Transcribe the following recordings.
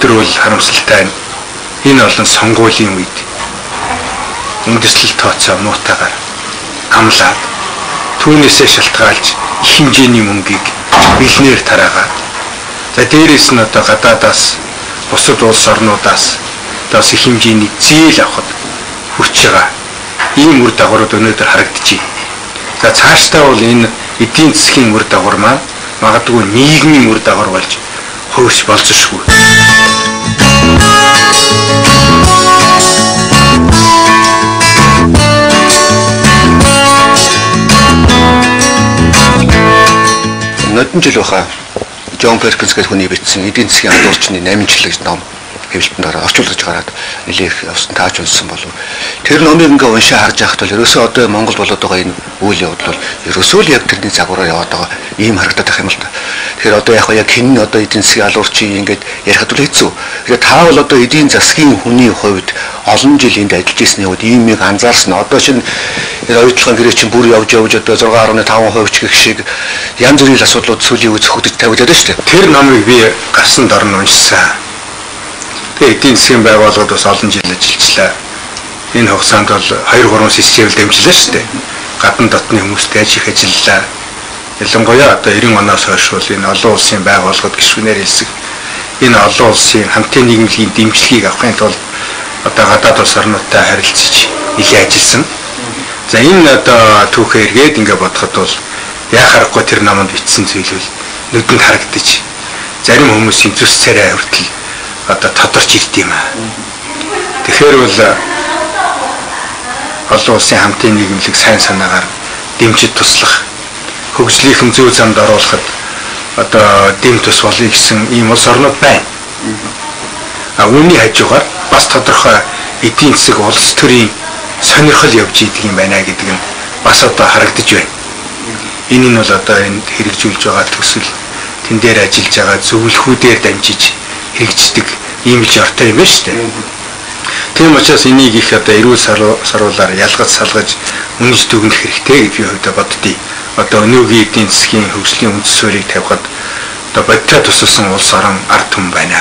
өнөөдөр бол харамсалтай энэ олон сонгуулийн үед үндэслэл тооцоо муутагаар амлаад түүнээсээ шалтгаалж их хэмжээний мөнгийг бэлнээр тараагаад за дээрээс нь одоо гадаадаас бусад улс орнуудаас одоо их хэмжээний зээл авахд хүрч байгаа ийм үр дагаврууд өнөөдөр харагдчихэ. За цаашдаа бол энэ эдийн засгийн үр дагавар маань магадгүй нийгмийн үр дагавар болж хөөс болцсошгүй. Нотон жил баха Джон Перкинс гэх хүний бичсэн эдийн засгийн алдуурчны 8 жилийн ном хэвлэлтэнд орчуулж гараад нэлээх явсан тааж унсан болов. Тэр номыг ингээ уншаа харж байхад бол ерөөсөө одоо Монгол болоод байгаа энэ үйл явдал бол ерөөсөө л яг тэрний загвараар яваад байгаа ийм харагдаад байх юм л та. Тэгэхээр одоо яг хин одоо эдийн засгийн алдуурчийг ингээд ярихад бол хэцүү. Тэгэхээр та бол одоо эдийн засгийн хүний хувьд олон жил энд ажиллаж ирсний хувьд ийм нэг анзаарсан. Одоо шинэ оюутлын гэрээ чинь бүр явж одоо 6.5% ч гэх шиг янз бүрийн асуудлууд сүүлийн үе зөвхөдөж тавьдаг шүү дээ. Тэр номыг би гарсан дорн уншсан. Тэгээ эдийн засгийн байгууллагад бас олон жил ажиллажлаа. Энэ хугацаанд бол 2-3 системэл дэмжлээ шүү дээ. Гадна дотны хүмүүст яаж их ажиллалаа. Ялангуяа одоо 90 оноос хойш бол энэ олон улсын байгууллагад гишүүнээр хэлсэг энэ олон улсын хамтын нийгмийн дэмжлэгийг авахын тулд одоо гадаад улс орнуудтай харилцаж нэлээд ажилласан. За энэ одоо түүхээр гээд ингээ бодоход бол яхахгүй тэр номонд бичсэн зүйл бол нүдэнд харагдаж зарим хүмүүсийн зүс царай хүртэл одоо тодорч ирд юм аа. Тэгэхээр бол олон улсын хамтын нийгэмлэг сайн санаагаар дэмжиж туслах, хөгжлийнхэн зөв замд оруулахад одоо дэм тус болъё гэсэн ийм улс орнууд байна. Үүний хажуугаар бас тодорхой эдийн засаг улс төрийн сонирхол явж идэг юм байна гэдэг нь бас одоо харагдаж байна. Энэ нь бол одоо энд хэрэгжүүлж байгаа төсөл тэн дээр ажиллаж байгаа зөвлөхүүдээр дамжиж хэрэгждэг ийм л жортой юм байна шүү дээ. Тийм учраас энийг их одоо эрүүл саруулаар ялгаж салгаж үнэж дүгнэх хэрэгтэй гэж би хувьдаа боддгийг. Одоо өнөөгийн эдийн засгийн хөгжлийн үндэс суурийг тавихад одоо бодтой тусалсан улс орон ард түмэн байна.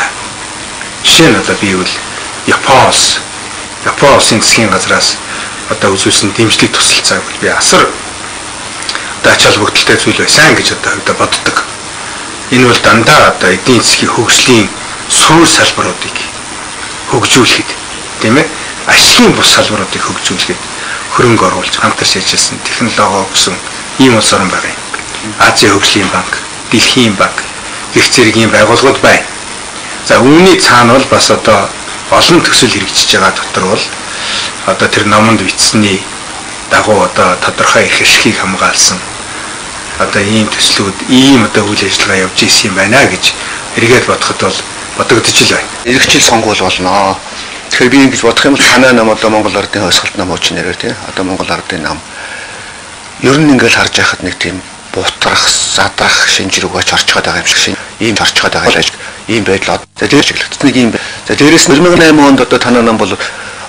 Жишээ нь одоо би бол Япон улсын засгийн газраас одоо үзүүлсэн дэмжлэг тусалцааг би асар одоо ач холбогдолтой зүйл байсан гэж одоо хувьдаа боддог. Энэ бол дандаа одоо эдийн засгийн хөгжлийн суурь салбаруудыг хөгжүүлэхэд тийм ээ ашигын бус салбаруудыг хөгжүүлэхэд хөрөнгө оруулж хамтарч ажилласан технологи өгсөн ийм улс орн байгаа юм. Азийн хөгжлийн банк, Дэлхийн банк гэх зэргийн байгууллагууд байна. За үүний цаана бол бас одоо олон төсөл хэрэгжиж байгаа дотор бол одоо тэр номонд бичсэний дагуу одоо тодорхой эрх ашигыг хамгаалсан одоо ийм төслүүд ийм одоо үйл ажиллагаа явж ирсэн юм байна гэж эргээд бодоход бол бодогдож л байна. Иргэжил сонгуул болно. Тэгэхээр би ингэж бодох юм бол танай нам одоо Монгол ардын хойсголт нам ууч нэрээр тий одоо Монгол ардын нам ер нь ингээд харж байхад нэг тийм бутрах, задрах, шинжрэг оч орчход байгаа юм шиг ийм орчход байгаа ийм байдал одоо тэр чиглэлт нэг ийм. За дээрээс 2008 онд одоо танай нам бол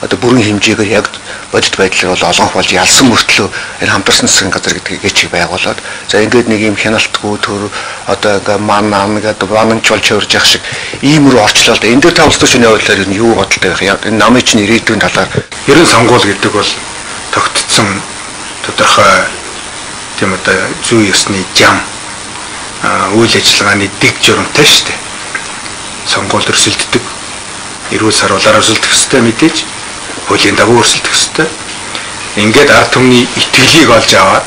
одоо бүрэн хэмжээгээр яг бодит байдлаар бол олонх болж ялсан мөртлөө энэ хамтарсан засгийн газар гэдгийг чиг байгуулад за ингээд нэг юм хяналтгүй төр одоо ингээ манан гэдэг бананч болж хөрж явах шиг ийм рүү орчлоо л да. Энэ дээр та улс төрчний явдлаар юу бодолтой байх юм? Энэ намын чинь ирээдүйн талаар ерөн сонгуул гэдэг бол тогтцсон тодорхой тийм одоо зүй ёсны зам үйл ажиллагааны дэг журамтай шүү дээ. Сонгуул өрсөлддөг. Эрүүл саруулаар өрсөлдөх ёстой мэдээж. Хуулийн дагуу өрсөлдөх ёстой. Ингээд ард түмний итгэлийг олж аваад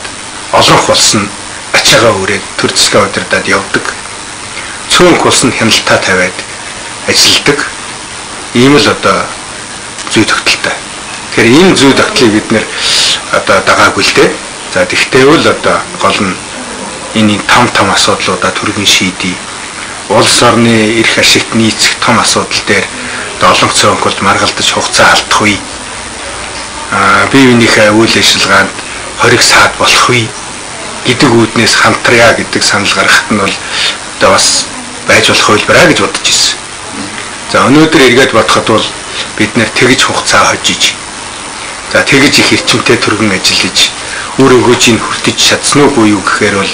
олонх болсон ачаагаа өрөөд төр зэсгээ удирдаад явдаг. Цөөнх болсон хяналтаа тавиад ажилладаг. Ийм л одоо зүй тогтолтой. Тэгэхээр энэ зүй тогтолыг бид нэр одоо дагаагүй л дээ. За тэгтээ бол одоо гол нь энэ том асуудлуудаа түргэн шийдий. Улс орны эрх ашигт нийцэх том асуудал дээр олон цөөнхөлд маргалдаж хугацаа алдах үе. Бие биенийхээ үйл ажиллагаанд хориг саад болох үе гэдэг үүднээс хамтрая гэдэг санал гаргахад нь бол одоо бас байж болох хөлбөраа гэж бодож ирсэн. За өнөөдөр эргээд бодоход бол бид нэр тэгж хугацаа хожиж. За тэгж их эрчимтэй түргэн ажиллаж үр өгөөжийг хүртэж чадсан уу юу гэхээр бол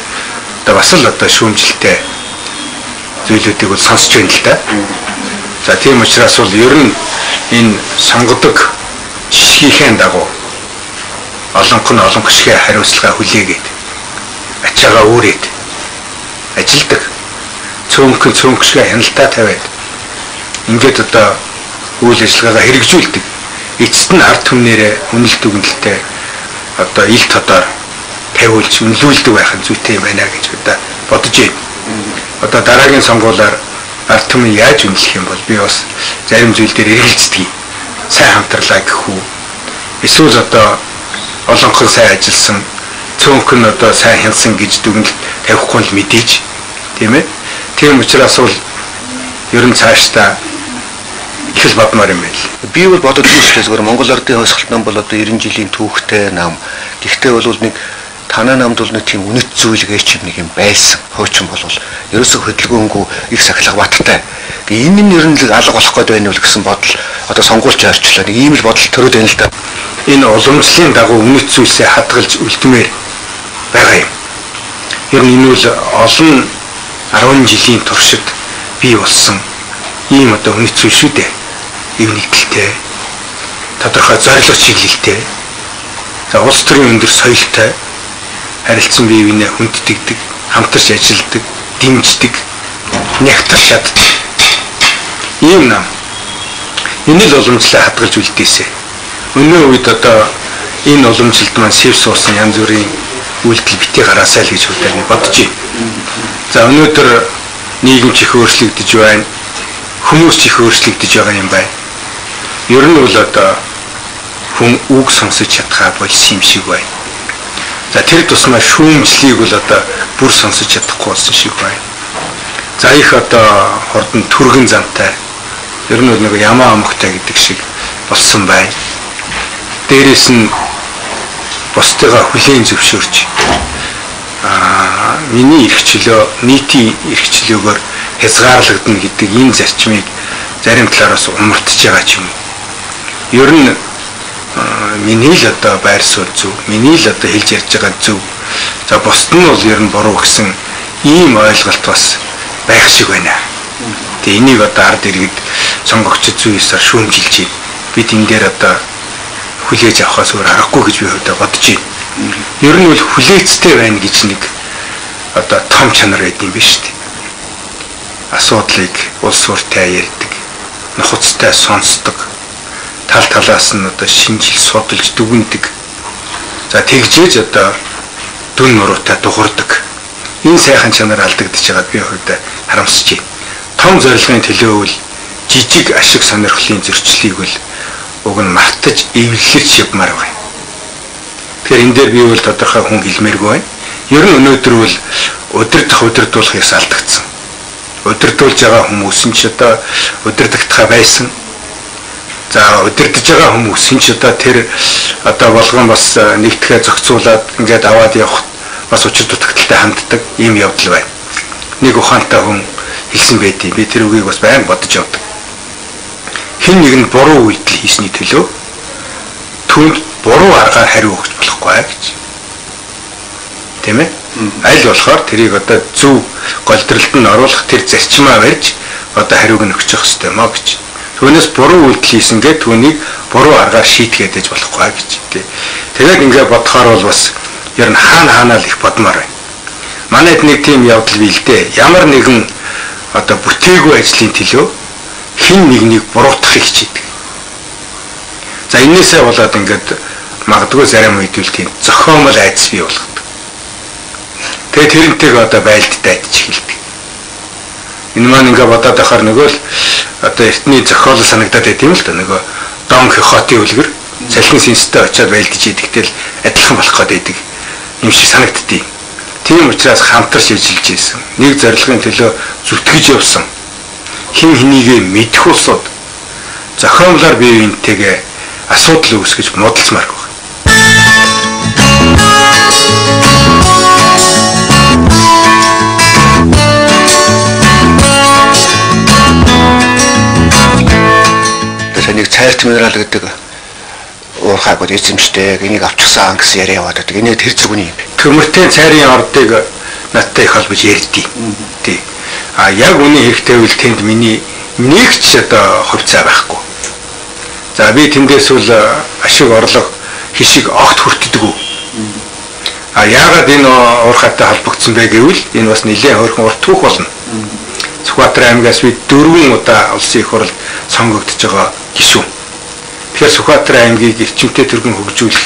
одоо бас л одоо шүүмжлэлтэй зүйлүүдийг бол сонсч байна л да. За За тийм учраас бол ер нь энэ сонгодог жишгийнхээ дагуу олонх нь олонх шигэ хариуцлага хүлээгээд ачаагаа үүрээд ажилдаг цөөнх шигэ хяналтаа тавиад ингээд одоо үйл ажиллагаагаа хэрэгжүүлдэг. Эцэст нь ард түмнэрээ үнэлт дүгнэлтээ одоо ил тодор тавиулж үнэлүүлдэг байх нь зүйтэй юм байна гэж одоо бодож байна. Одоо дараагийн сонгуулиар ард түмэн яаж үнэлэх юм бол би бас зарим зүйл дээр эргэлздэг. Сайн хамтарлаа гэх үү. Эсвэл одоо олонхон сайн ажилласан цөөнх нь одоо сайн хянсан гэж дүгнэлт тавихгүй л мэдээж тийм ээ. Тийм учраас бол ер нь цаашдаа их л бодмоор юм байл. Би бол бодож байна шүү дээ. Зөвхөн Монгол Ардын хойсгалт нам бол одоо 90 жилийн түүхтэй нам. Гэхдээ бол нэг танаа намд бол нэг тийм үнэт зүйлгээч нэг юм байсан. Хуучин бол ерөөсөө хөдөлгөөнгүй их сахилга баттай. Энэ нь ер нь л алга болох гээд байна уу гэсэн бодол одоо сонгуульч ойрчлоо. Нэг ийм л бодол төрөөд байна л да. Энэ уламжлалын дагуу үнэт зүйлсээ хадгалж үлдмээр байгаа юм. Ер нь энэ бол олон 10 жилийн туршид бий болсон ийм одоо үнэт зүйл шүү дээ. Ив нэгдэлтэй, тодорхой зорилго чиглэлтэй, за улс төрийн өндөр соёлтой, харилцан бие биенээ хүнддэгдэг, хамтарч ажилладаг, дэмждэг, нягтрах чаддаг. Ийм нам. Энэ л уламжлалаа хадгалж үлдээсэ. Өнөө үед одоо энэ уламжлалд маань сэв суусан янз бүрийн үйлдэл битгий гараасай л гэж хөдөлгөөн бодож байна. За өнөөдөр нийгэм чих өөрчлөгдөж байна. Хүмүүс чих өөрчлөгдөж байгаа юм байна. Ер нь бол одоо хүн үг сонсож чадхаа болсон юм шиг байна. За тэр тусмаа шүүмжлийг бол одоо бүр сонсож чадахгүй болсон шиг байна. За их одоо хордон түргэн замтай ер нь нэг ямаа амгтай гэдэг шиг болсон байна. Дээрээс нь бусдыгаа хүлээн зөвшөөрч миний эрхчлөө, нийтийн эрхчлөөгөөр хязгаарлагдана гэдэг энэ зарчмыг зарим талаараас умартж байгаа ч юм уу. Ер нь миний л одоо байр суурь зөв, миний л одоо хэлж ярьж байгаа зөв. За бусд нь бол ер нь буруу гэсэн ийм ойлголт бас байх шиг байна. Тэгээ энийг одоо ард иргэд сонгогчд зүйсээр шүүмжилж байна. Бид энэ дээр одоо хүлээж авахаас өөр аргагүй гэж би одоо бодож байна. Ер нь бол хүлээцтэй байна гэж нэг одоо том чанар байд юм биш үү? Асуудлыг улс уртай ярьдаг, нухацтай сонсдог, тал талаас нь одоо шинжил судалж дүгнэдэг. За тэгжээж одоо дүн нуруутай дуурдаг. Энэ сайхан чанар алдагдаж байгаад би өөртөө харамсаж байна. Том зорилгын төлөө бол жижиг ашиг сонирхлын зөрчлийг бол уг нь мартаж эвлэлж явмаар байна. Тэгэхээр энэ дээр би бол тодорхой хүн хэлмээргүй байна. Ер нь өнөөдөр бол удирдахыг алдагдсан. Удирдуулж байгаа хүмүүс нь ч одоо удирдахтаа байсан. За удирдах байгаа хүмүүс нь ч одоо тэр одоо болгон бас нэгтгэхэ зохицуулаад ингээд аваад явах бас учир дутагдaltaй ханддаг ийм явдал байна. Нэг ухаантай хүн хэлсэн байдیں۔ Би тэр үгийг бас байнга бодож явдаг. Хэн нэг нь буруу үйлдэл хийсний төлөө түнд буруу аргаар хариу өгч болохгүй гэж. Тийм ээ? Аль болохоор тэрийг одоо зөв голдролд нь оруулах тэр зарчмаа барьж одоо хариуг нь өгчих хэвээр маа гэж. Түүнээс буруу үйлдэл хийсэн гэдэг түүнийг буруу аргаар шийтгээд ээж болохгүй гэж. Тэгээд ингээд бодохоор бол бас ер нь хаанаа л их бодмоор байна. Манайд нэг тийм явдал бий л дээ. Ямар нэгэн одоо бүтээгүй ажлын төлөө хэн нэгнийг буруутгахыг хичээдэг. За энээсээ болоод ингээд магадгүй зарим үед үл тийм зохиомл айдас бий болгодог. Тэгээд тэрнтэйг одоо байлдтай адиж эхэлдэг. Энэ маань ингээд бодоод ахаар нөгөө л одоо эртний зохиол санагдаад байт юм л да. Нөгөө Дон Кихотын үлгэр салхин синстэй очиод байлдаж идэгтэл адилхан болох гэдэг юм шиг санагддیں۔ Тийм учраас хамтарч ажиллаж ийсэн. Нэг зорилгын төлөө зүтгэж явсан. Хин хэнийгээ мэдэх улсууд зохиомлоор бие биентэйгээ асуудал үүсгэж муудалцмааргүй. Тэнийг цайрт минерал гэдэг уурхайг эзэмшдэг, энийг авчихсан гэсэн яриа яваад байдаг. Энэ тэр зүгний юм. Төмөртэй цайрын ордыг надтай их холбож ярьдیں۔ Тий. А яг үний хэрэгтэй үйл тэнд миний нэг ч одоо хувьцаа байхгүй. За би тэндээс бол ашиг орлого хишиг огт хүртдэг. А яагаад энэ уурхайтай холбогдсон бэ гэвэл энэ бас нэлээд хөрхөн урт түүх болно. Сүхбаатар аймгаас би 4 удаа улсын их хурлд сонгогдож байгаа гишүүн. Тэгэхээр Сүхбаатар аймгийг эрчимтэй төргөн хөгжүүлэх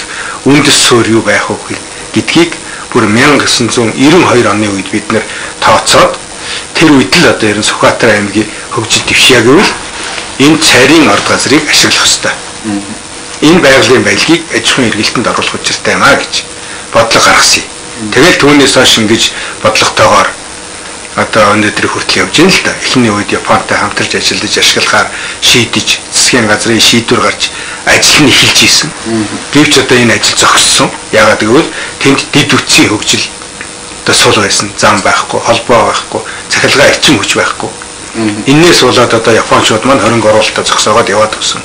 үндэс суурь юу байх вэ гэдгийг бүр 1992 оны үед бид нэр тооцоод тэр үед л одоо ерөн Сүхбаатар аймгийн хөгжил дэвшээ гэвэл энэ царийн орд газрыг ашиглах ёстой. Энэ байгалийн байлгийг аж ахуйн эргэлтэнд оруулах учиртай юм а гэж бодлого гаргасан. Тэгэл түүнээс хойш ингэж бодлоготойгоор одоо өнөөдөр хүртэл явж байна л да. Эхний үед Японтай хамтарч ажиллаж ашиглахаар шийдэж, засгийн газрын шийдвэр гарч ажил нь эхэлж ийсэн. Гэвч одоо энэ ажил зогссон. Яагаад гэвэл тэнд дид үтсийн хөгжил одоо сул байсан, зам байхгүй, холбоо байхгүй, цахилгаан эрчим хүч байхгүй. Иннээс болоод одоо Япончууд маань хөрөнгө оруулалтаа зогсоогоод яваад өгсөн.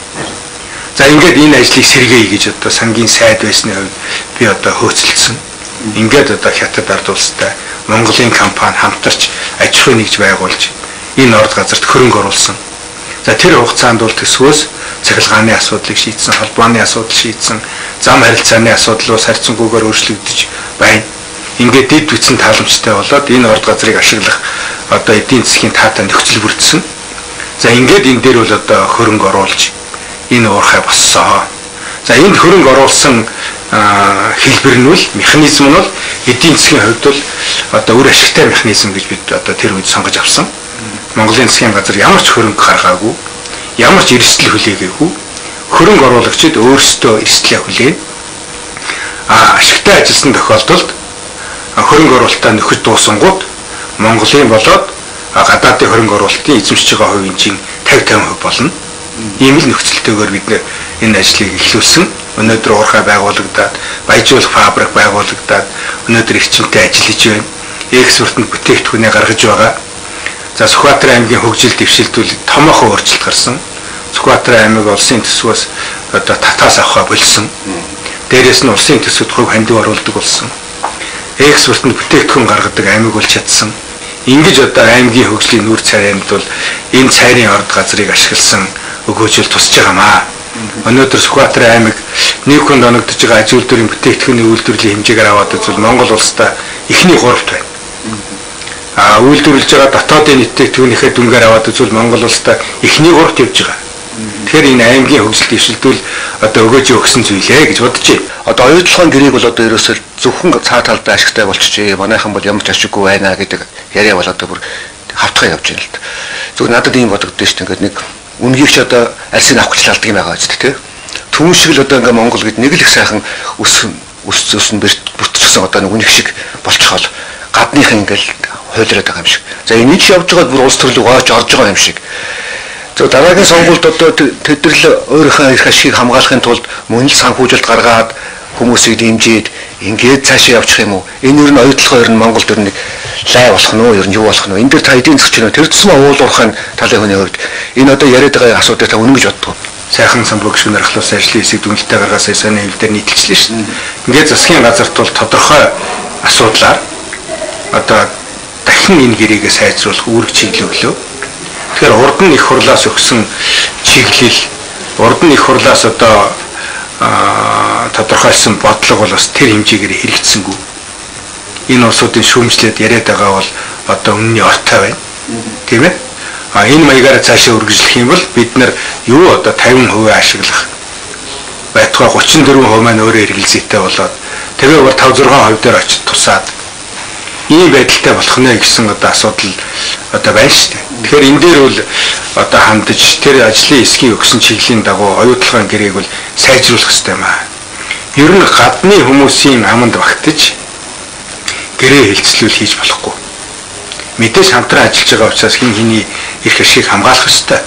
За ингээд энэ ажлыг сэргээе гэж одоо сангийн сайд байсны хувьд би одоо хөөцөлдсөн. Ингээд одоо хятад ард улстай Монголын компани хамтарч аж ахуй нэгж байгуулж энэ орд газарт хөрөнгө оруулсан. За тэр хугацаанд бол төсвөөс цахилгааны асуудлыг шийдсэн, холбооны асуудал шийдсэн, зам харилцааны асуудал бас харьцангуйгээр өөрчлөгдөж байна. Ингээд дэд үтсэн тааламжтай болоод энэ орд газрыг ашиглах одоо эдийн засгийн таатай нөхцөл бүрдсэн. За ингээд энэ дээр бол одоо хөрөнгө оруулж энэ уурхай боссоо. За энд хөрөнгө оруулсан хэлбэр нь бол механизм нь бол эдийн засгийн хувьд бол одоо үр ашигтай механизм гэж бид одоо тэр үед сонгож авсан. Монголын засгийн газар ямар ч хөрөнгө гаргаагүй, ямар ч эрсдэл хүлээгээгүй, хөрөнгө оруулагчид өөрсдөө эрсдлээ хүлээн ашигтай ажилласан тохиолдолд хөрөнгө оруулалтаа нөхөж дуусангууд Монголын болоод гадаадын хөрөнгө оруулалтын эзэмшиж байгаа хувийн чинь 50% болно. Ийм л нөхцөлтэйгээр бид энэ ажлыг эхлүүлсэн. Өнөөдөр уурхай байгуулагдаад, баяжуулах фабрик байгуулагдаад, өнөөдөр эрчимтэй ажиллаж байна. Экспортод бүтээгдэхүүнээ гаргаж байгаа. За Сүхбаатар аймгийн хөгжил дэвшилтүүл томоохон өөрчлөлт гарсан. Сүхбаатар аймаг улсын төсвөөс одоо татаас авахаа болсон. Дээрээс нь улсын төсөвд хувь хандив оруулдаг болсон. Экспортод бүтээгдэхүүн гаргадаг аймаг болж чадсан. Ингэж одоо аймгийн хөгжлийн нүр царайнд бол энэ цайрын орд газрыг ашигласан өгөөжөл тусч байгаа маа. Өнөөдөр Сүхбаатар аймаг нэг хүнд оногдож байгаа аж үйлдвэрийн бүтээгдэхүүний үйлдвэрлэлийн хэмжээгээр аваад үзвэл Монгол улстай эхний 3-т байна. Үйлдвэрлэж байгаа дотоодын бүтээгдэхүүнийхээ дүнгээр аваад үзвэл Монгол улстай эхний 3-т явж байгаа. Тэгэхээр энэ аймгийн хөгжил дэвшилтүүл одоо өгөөж өгсөн зүйлээ гэж бодож байна. Одоо оюутлахын гэрээг бол одоо ерөөсөө зөвхөн цаа талдаа ашигтай болчихжээ. Манайхан бол ямар ч ашиггүй байна гэдэг яриа бол одоо бүр хавтгай явж байна л да. Зөвхөн надад ийм бодогдсон шүү дээ. Ингээд нэг үнгийг ч одоо альсыг авах гэж лалдаг юм байгаа ч тийм. Түн шиг л одоо ингээ Монгол гэд нэг л их сайхан өсөн бүтчихсэн одоо нэг үнэг шиг болчихвол гадных ингээл хуйлраад байгаа юм шиг. За энэ ч явж байгаад бүр улс төрлөг гоож орж байгаа юм шиг. За дараагийн сонгуульд одоо тэдэрл өөрийнхөө эрх ашигыг хамгаалахын тулд мөн л санхүүжилт гаргаад хүмүүсийг дэмжиж ингээд цаашаа явчих юм уу? Энэ ер нь оюутлах ер нь Монголд ер нь лай болох нь уу? Ер нь юу болох нь вэ? Энд дээр та эдийн засгийн тэр тусмаа уул уурхайн талын хүний хувьд энэ одоо яриад байгаа асуудыг та үнэн гэж боддог. Сайхан самбог гишүүнээр ахлуулсан ажлын хэсэг дүнэлтээ гаргасан саяны хэвлэлээр нийтэлчлээ шүү дээ. Ингээд засгийн газарт бол тодорхой асуудлаар одоо дахин энэ гэрээгээ сайжруулах үүрэг чиглэл өглөө. Тэгэхээр урд нь их хурлаас өгсөн чиглэл, урд нь их хурлаас одоо тодорхойлсон бодлого бол бас тэр хэмжээгээр хэрэгжсэнгүй. Энэ улсуудын шүүмжлээд яриад байгаа бол одоо үнний ортой байна. Тийм ээ? Энэ маягаараа цаашаа үргэлжлэх юм бол бид нар юу одоо 50% ашиглах байтугай 34% маань өөрөө эргэлзээтэй болоод тэгээ бүр 5-6% дээр очиж тусаад ийм байдалтай болох нэ гэсэн одоо асуудал одоо байна шүү дээ. Тэгэхээр энэ дээр бол одоо хандаж тэр ажлын эсхийг өгсөн чиглэлийн дагуу оюутлахын гэрээг бол сайжруулах хэрэгтэй юм аа. Ер нь гадны хүмүүсийн аманд багтаж гэрээ хэлцлүүл хийж болохгүй. Мэдээж хамтран ажиллаж байгаа учраас хин хиний эрх ашиг хамгаалах ёстой.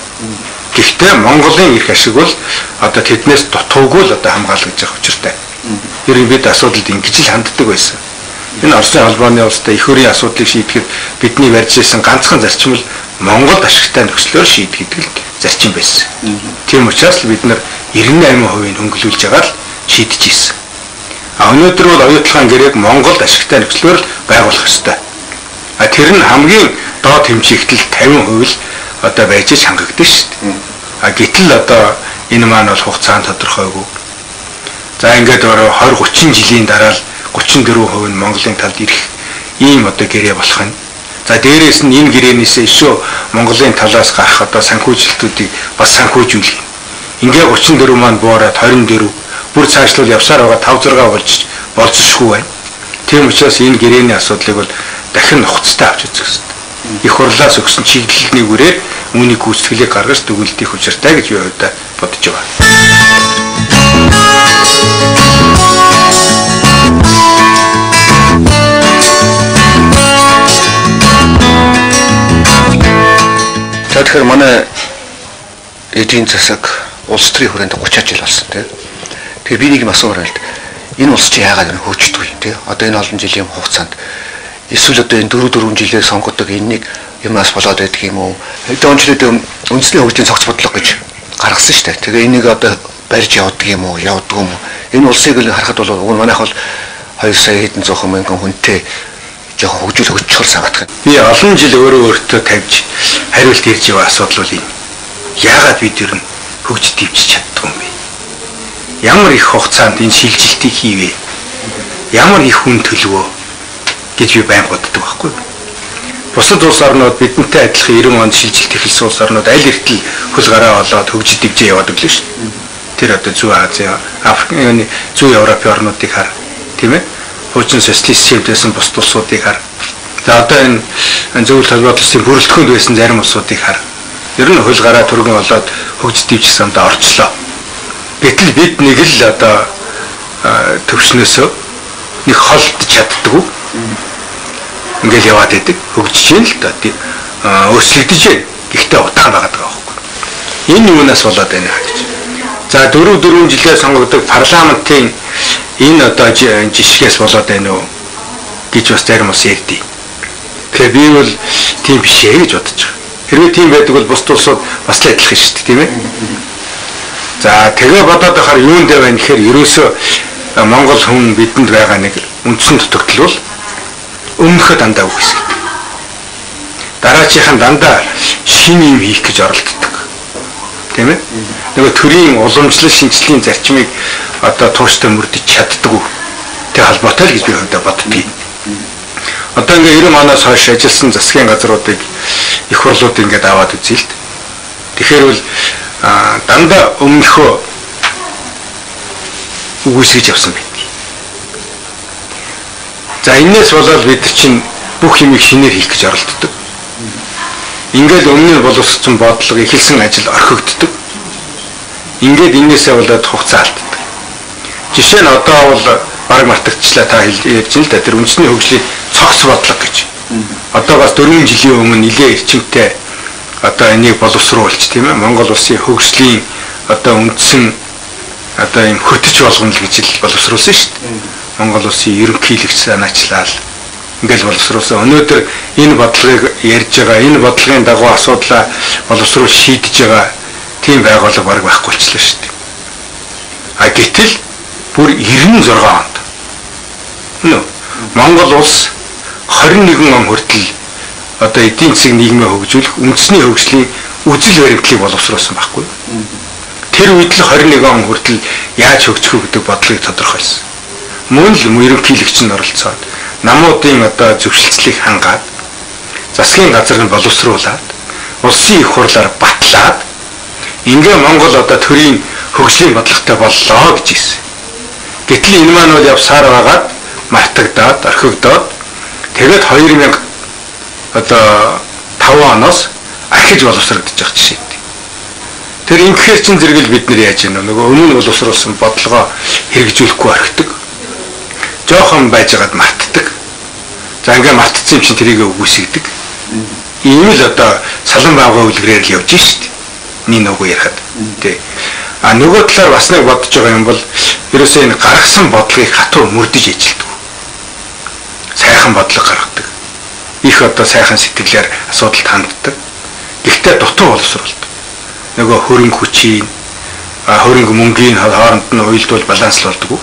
Гэхдээ Монголын эрх ашиг бол одоо тэднээс дутуугүй л одоо хамгаалж байгаа учиртай. Ер нь бид асуудалд ингэж л ханддаг байсан. Энэ Оросын холбооны улстай их өрийн асуудлыг шийдэхэд бидний барьж ирсэн ганцхан зарчим бол Монголд ашигтай нөхцлөөр шийдэх гэдэг л зарчим байсан. Тийм учраас бид нар 98% хөнгөлүүлж байгаа л шийдэж ирсэн. Өнөөдөр бол оюутлахын гэрээг Монголд ашигтай нөхцлөөр байгуулах ёстой. Тэр нь хамгийн доод хэмжээгтэл 50% л одоо байж хангагдсан шүү дээ. А гэтэл одоо энэ маань бол хугацаанд тодорхойгүй. За ингээд 20-30 жилийн дараа л 34% нь Монголын талд ирэх ийм одоо гэрээ болох нь. За дээрээс нь энэ гэрээнээс ишөө Монголын талаас гарах одоо санхүүжилтүүдийг бас санхүүжүүлэх. Ингээ 34 маань буураад 24 бүр цаашлуул явсаар байгаа 5-6 болцсохгүй байна. Тийм учраас энэ гэрээний асуудлыг бол дахин нухацтай авч үзэх хэрэгтэй. Их хурлаас өгсөн чиглэлний үрээр үүний гүйцэтгэлийг гаргаж дүгнэлтийн учиртай гэж би өөртөө бодож байгаа. Тэгэхээр манай эдийн засаг улс төрийн хүрээнд 30 жил болсон тийм. Тэгээ би нэг юм асуумаар байна л да. Энэ улс чи яагаад энэ хөгждөг юм тийм. Одоо энэ олон жилийн хугацаанд эсвэл одоо энэ 4 жилээр сонгодог энэ нэг юмас болоод байдаг юм уу? Хэдэн онцлог үндэсний хөгжлийн цогц бодлого гэж гаргасан шүү дээ. Тэгээ энийг одоо барьж явдаг юм уу? Явдаг юм уу? Энэ улсыг л харахад бол манайх бол 2 сая хэдэн зуун мянган хүнтэй жоохон хөгжүүл өгчхөр санагдах. Би олон жил өөртөө тавьж хариулт ирж байгаа асуудал бол энэ. Яагаад бид ер нь хөгжиж дэвчиж чаддаг юм бэ? Ямар их хугацаанд энэ шилжилтийг хийвэ? Ямар их хүн төлөвөө гэж би байн боддог байхгүй. Бусад улс орнууд бидэнтэй адилхан 90 онд шилжилт эхэлсэн улс орнууд аль эртэл хөл гараа болоод хөгжиж дэвжээ яваад өглөө шүү дээ. Тэр одоо Зүүн Ази, Африкийн Зүүн Европын орнуудыг хар, тийм ээ? Хуучин социалист системтэйсэн бусад улсуудыг хар. За одоо энэ зөвлөлт холбоот улсын бүрэлдэхүүнд байсан зарим улсуудыг хар. Ер нь хөл гараа түргэн болоод хөгжиж дэвжсэн юмдаа орчлоо. Гэтэл бид нэг л одоо төвшнөөсөө нэг холдож чаддгүй. Ингээл яваад байдаг. Хөгжиж юм л да. Өөрчлөгдөж байна. Гэхдээ удаан байгаад байгаа байхгүй. Энэ юунаас болоод байна гэж. За 4 жилээр сонгогддог парламентын энэ одоо жишгээс болоод байна уу гэж бас зарим ус ярьдیں۔ Тэгэхээр би бол тийм биш ээ гэж бодож байгаа. Хэрвээ тийм байдаг бол бусд улсууд бас л адилхан шүү дээ, тийм ээ. За тэгээ бодоод байхаар юунд байна гэхээр ерөөсөө Монгол хүн бидэнд байгаа нэг үндсэн дутагдал бол өмнөхөд дандаа үгүйсгэж. Дараачихын дандаа шинэ юм хийх гэж оролддог. Тийм ээ? Нөгөө төрийн уламжлал шинжилгээний зарчмыг одоо тууштай мөрдөж чаддгүй. Тэг холбоотой л гэж би хувьдаа боддгийг. Одоо ингээ 90 оноос хойш ажилласан засгийн газруудыг их хурлууд ингээд аваад үзье л. Тэгэхээр бол дандаа өмнөхөө үгүйсгэж явсан байна. За энэс болоод бид чинь бүх юмыг шинээр хийх гэж оролддог. Ингээд өмнө нь боловсрсон бодлого эхэлсэн ажил орхигддог. Ингээд энээсээ болоод хугацаа алддаг. Жишээ нь одоо бол бараг мартагчлаа та ярьж л да тэр үндэсний хөгжлийн цогц бодлого гэж. Одоо бас 4 жилийн өмнө нэлээ эрчимтэй одоо энийг боловсруулж тийм ээ Монгол улсын хөгжлийн одоо үндсэн одоо юм хөтөч болгоно гэж л боловсруулсан шүү дээ. Монгол улсын ерөнхийлөгч санаачлал ингээл боловсруулсан. Өнөөдөр энэ бодлогыг ярьж байгаа, энэ бодлогын дагуу асуудлаа боловсруул шийдэж байгаа тийм байгууллага бараг байхгүй болчихлоо шүү дээ. А гэтэл бүр 96 онд Монгол улс 21 он хүртэл одоо эдийн засаг нийгмээ хөгжүүлэх үндэсний хөгжлийн үзэл баримтлалыг боловсруулсан байхгүй. Тэр үед л 21 он хүртэл яаж хөгжих вэ гэдэг бодлогыг тодорхойлсон. Мөн л ерөнхийлөгч нь оролцоод намуудын одоо зөвшөлтслийг хангаад засгийн газрыг боловсруулад улсын их хурлаар батлаад ингээ Монгол одоо төрийн хөгжлийн бодлоготой боллоо гэж хэлсэн. Гэтэл энэ маань бол явсаар байгаад мартагдаад орхигдоод тэгээд 2000 одоо 5 оноос архиж боловсрогдож байгаа жишээ. Тэр ингэхээр чин зэрэгэл бид нэр яаж яана нөгөө өмнө боловсруулсан бодлогоо хэрэгжүүлэхгүй орхидог. Жохон байжгаад мартдаг. За ингээ мартцсан юм чинь тэрийг үгүйсгдэг. Ийм л одоо салан баагаа үлгэрээр л явж шít. Нин нөгөө ярихад. Тэ. А нөгөө талаар бас нэг бодож байгаа юм бол ерөөсөө энэ гаргасан бодлогыг хатуу мөрдөж ажилтдаг. Сайхан бодлого гаргадаг. Их одоо сайхан сэтгэлээр асуудалд ханддаг. Гэхдээ дутуу боловсруулдаг. Нөгөө хөрөнгө хүчийн хөрөнгө мөнгөний хооронд нь уялдвал баланслуулдаг.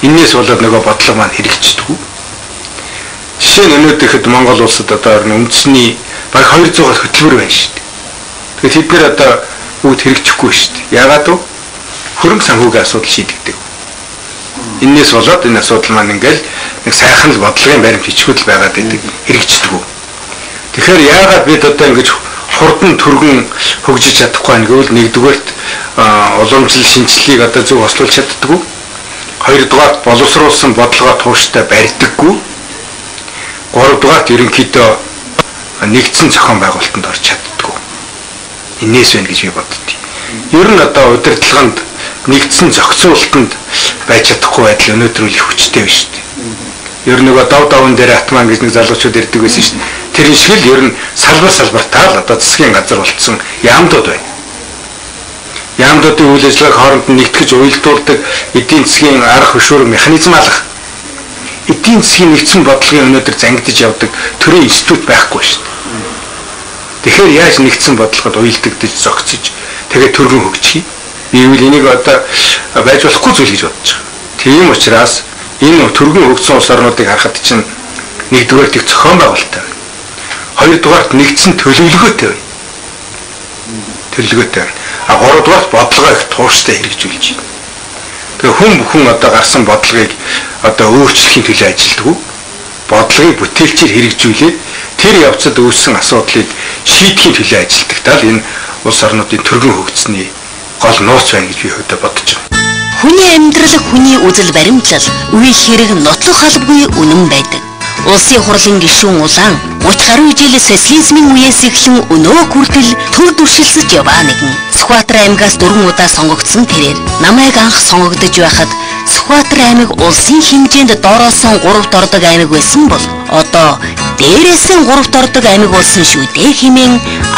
Иннээс болоод нөгөө бодлого маань хэрэгждэг. Жишээ нь өнөөдөр хэд Монгол улсад одоо үндэсний баг 200-аар хөтөлбөр байна шүү дээ. Тэгэхээр тэд нэр одоо бүгд хэрэгжихгүй шүү дээ. Яагаад вэ? Хөрөнгө санхүүгийн асуудал шийдэгдэг. Иннээс болоод энэ асуудал маань ингээл нэг сайхан л бодлогын баримт хичгүүл байгаад байдаг. Хэрэгждэг. Тэгэхээр яагаад бид одоо ингэж хурдан түргэн хөгжиж чадахгүй байна гэвэл нэгдүгээрт уламжлал шинжилгээг одоо зөв хослуулж чаддаггүй. Хоёрдугаарт боловсруулсан бодлогоо тууштай барьдаггүй. Гуравдугаарт ерөнхийдөө нэгдсэн зохион байгуулалтанд орж чаддаггүй. Иннээс байна гэж би боддгийг. Ер нь одоо удирдлаганд нэгдсэн зохицуулалтанд байж чадахгүй байдал өнөөдөр үл их хүчтэй биш үү? Ер нь нөгөө давн дээр атман гэж нэг залуучууд ирдэг байсан шүү дээ. Тэр шиг л ер нь салбартаа л одоо засгийн газар болцсон яамдууд байна. Яамдуудын үйл ажиллагааг хооронд нь нэгтгэж уялдуулдаг эдийн засгийн арга хөшүүрэг механизм алах. Эдийн засгийн нэгдсэн бодлогын өнөөдөр зангидж явдаг төрийн институт байхгүй шүү дээ. Тэгэхээр яаж нэгдсэн бодлогод уялдагдаж зогцож тэгээд төргөн хөгжих юм? Бивэл энийг одоо байж болохгүй зүйл гэж бодож байгаа. Тийм учраас энэ төргөн хөгжсөн улс орнуудыг харахад чинь нэгдүгээр их зохион байгуулалттай байна. Хоёрдугаарт нэгдсэн төлөвлөгөөтэй байна. Төлөвлөгөөтэй байна. А гуравдугаарт бодлогоо их тууштай хэрэгжүүлж байна. Тэгээ хүн бүхэн одоо гарсан бодлогыг одоо өөрчлөхийн төлөө ажилладаг. Бодлогыг бүтээлчээр хэрэгжүүлээд тэр явцад үүссэн асуудлыг шийдэхийн төлөө ажилладаг. Тал энэ улс орнуудын төргөн хөгжсөний гол нууц байна гэж би хөдөө бодож байна. Хүний амьдрал, хүний үзэл баримтлал үе хэрэг нотлох халбгүй үнэн байдаг. Улсын хурлын гишүүн улаан 30 гаруй жил социализмын үеэс эхлэн өнөө хүртэл төр дүршилсэж яваа нэгэн. Сүхбаатар аймгаас 4 удаа сонгогдсон тэрээр намайг анх сонгогдож байхад Сүхбаатар аймаг улсын хэмжээнд доороосон 3-т ордог аймаг байсан бол одоо дээрээс нь 3-т ордог аймаг болсон шүү дээ хэмээн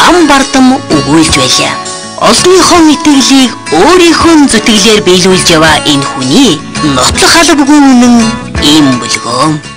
ам бардам өгүүлж байлаа. Олонныхоо итгэлийг өөрийнхөө зүтгэлээр биелүүлж яваа энэ хүний нотлох албагүй үнэн ийм бөлгөө.